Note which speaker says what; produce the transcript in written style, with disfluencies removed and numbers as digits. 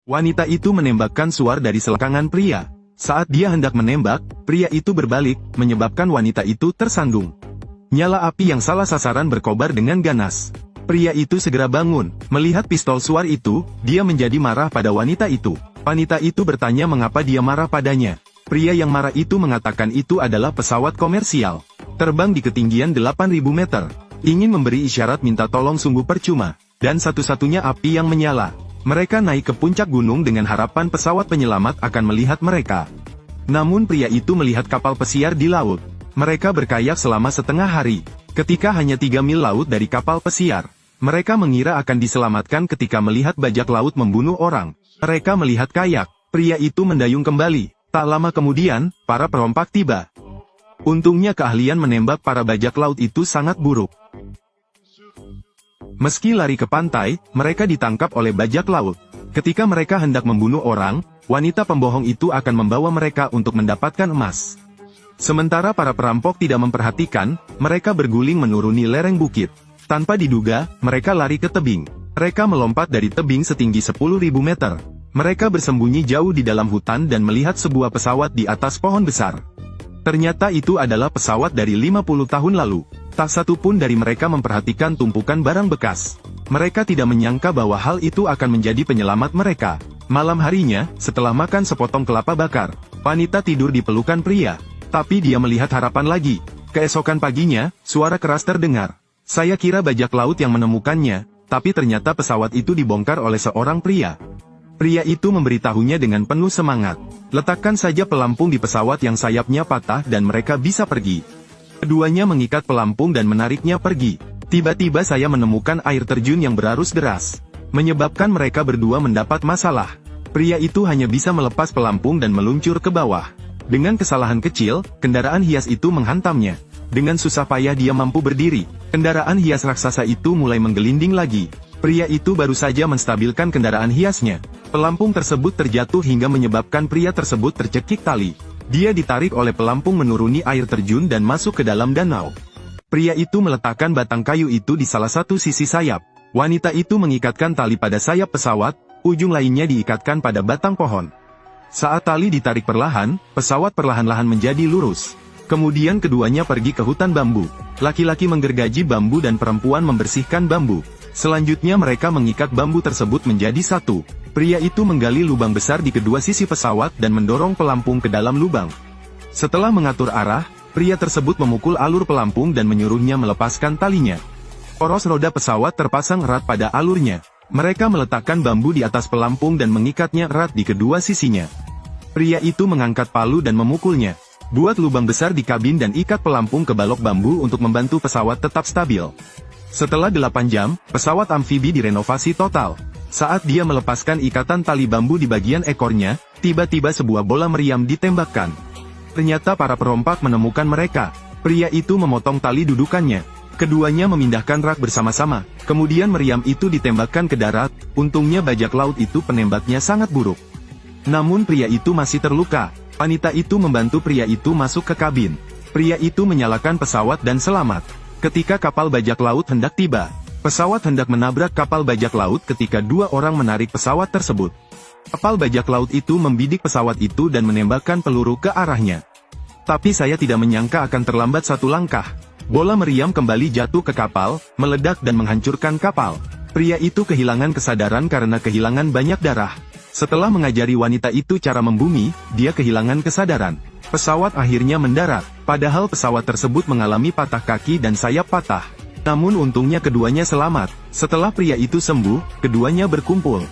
Speaker 1: Wanita itu menembakkan suar dari selangkangan pria. Saat dia hendak menembak, pria itu berbalik, menyebabkan wanita itu tersandung. Nyala api yang salah sasaran berkobar dengan ganas. Pria itu segera bangun. Melihat pistol suar itu, dia menjadi marah pada wanita itu. Wanita itu bertanya mengapa dia marah padanya. Pria yang marah itu mengatakan itu adalah pesawat komersial. Terbang di ketinggian 8.000 meter. Ingin memberi isyarat minta tolong sungguh percuma. Dan satu-satunya api yang menyala. Mereka naik ke puncak gunung dengan harapan pesawat penyelamat akan melihat mereka. Namun pria itu melihat kapal pesiar di laut. Mereka berkayak selama setengah hari. Ketika hanya 3 mil laut dari kapal pesiar, mereka mengira akan diselamatkan ketika melihat bajak laut membunuh orang. Mereka melihat kayak. Pria itu mendayung kembali. Tak lama kemudian, para perompak tiba. Untungnya keahlian menembak para bajak laut itu sangat buruk. Meski lari ke pantai, mereka ditangkap oleh bajak laut. Ketika mereka hendak membunuh orang, wanita pembohong itu akan membawa mereka untuk mendapatkan emas. Sementara para perampok tidak memperhatikan, mereka berguling menuruni lereng bukit. Tanpa diduga, mereka lari ke tebing. Mereka melompat dari tebing setinggi 10.000 meter. Mereka bersembunyi jauh di dalam hutan dan melihat sebuah pesawat di atas pohon besar. Ternyata itu adalah pesawat dari 50 tahun lalu. Tak satu pun dari mereka memperhatikan tumpukan barang bekas. Mereka tidak menyangka bahwa hal itu akan menjadi penyelamat mereka. Malam harinya, setelah makan sepotong kelapa bakar, wanita tidur di pelukan pria. Tapi dia melihat harapan lagi. Keesokan paginya, suara keras terdengar. Saya kira bajak laut yang menemukannya, tapi ternyata pesawat itu dibongkar oleh seorang pria. Pria itu memberitahunya dengan penuh semangat. Letakkan saja pelampung di pesawat yang sayapnya patah dan mereka bisa pergi. Keduanya mengikat pelampung dan menariknya pergi. Tiba-tiba saya menemukan air terjun yang berarus deras. Menyebabkan mereka berdua mendapat masalah. Pria itu hanya bisa melepas pelampung dan meluncur ke bawah. Dengan kesalahan kecil, kendaraan hias itu menghantamnya. Dengan susah payah dia mampu berdiri. Kendaraan hias raksasa itu mulai menggelinding lagi. Pria itu baru saja menstabilkan kendaraan hiasnya. Pelampung tersebut terjatuh hingga menyebabkan pria tersebut tercekik tali. Dia ditarik oleh pelampung menuruni air terjun dan masuk ke dalam danau. Pria itu meletakkan batang kayu itu di salah satu sisi sayap. Wanita itu mengikatkan tali pada sayap pesawat, ujung lainnya diikatkan pada batang pohon. Saat tali ditarik perlahan, pesawat perlahan-lahan menjadi lurus. Kemudian keduanya pergi ke hutan bambu. Laki-laki menggergaji bambu dan perempuan membersihkan bambu. Selanjutnya mereka mengikat bambu tersebut menjadi satu. Pria itu menggali lubang besar di kedua sisi pesawat dan mendorong pelampung ke dalam lubang. Setelah mengatur arah, pria tersebut memukul alur pelampung dan menyuruhnya melepaskan talinya. Poros roda pesawat terpasang erat pada alurnya. Mereka meletakkan bambu di atas pelampung dan mengikatnya erat di kedua sisinya. Pria itu mengangkat palu dan memukulnya. Buat lubang besar di kabin dan ikat pelampung ke balok bambu untuk membantu pesawat tetap stabil. Setelah 8 jam, pesawat amfibi direnovasi total. Saat dia melepaskan ikatan tali bambu di bagian ekornya, tiba-tiba sebuah bola meriam ditembakkan. Ternyata para perompak menemukan mereka. Pria itu memotong tali dudukannya. Keduanya memindahkan rak bersama-sama. Kemudian meriam itu ditembakkan ke darat. Untungnya bajak laut itu penembaknya sangat buruk. Namun pria itu masih terluka. Wanita itu membantu pria itu masuk ke kabin. Pria itu menyalakan pesawat dan selamat. Ketika kapal bajak laut hendak tiba, pesawat hendak menabrak kapal bajak laut ketika dua orang menarik pesawat tersebut. Kapal bajak laut itu membidik pesawat itu dan menembakkan peluru ke arahnya. Tapi saya tidak menyangka akan terlambat satu langkah. Bola meriam kembali jatuh ke kapal, meledak dan menghancurkan kapal. Pria itu kehilangan kesadaran karena kehilangan banyak darah. Setelah mengajari wanita itu cara membumi, dia kehilangan kesadaran. Pesawat akhirnya mendarat, padahal pesawat tersebut mengalami patah kaki dan sayap patah. Namun untungnya keduanya selamat. Setelah pria itu sembuh, keduanya berkumpul.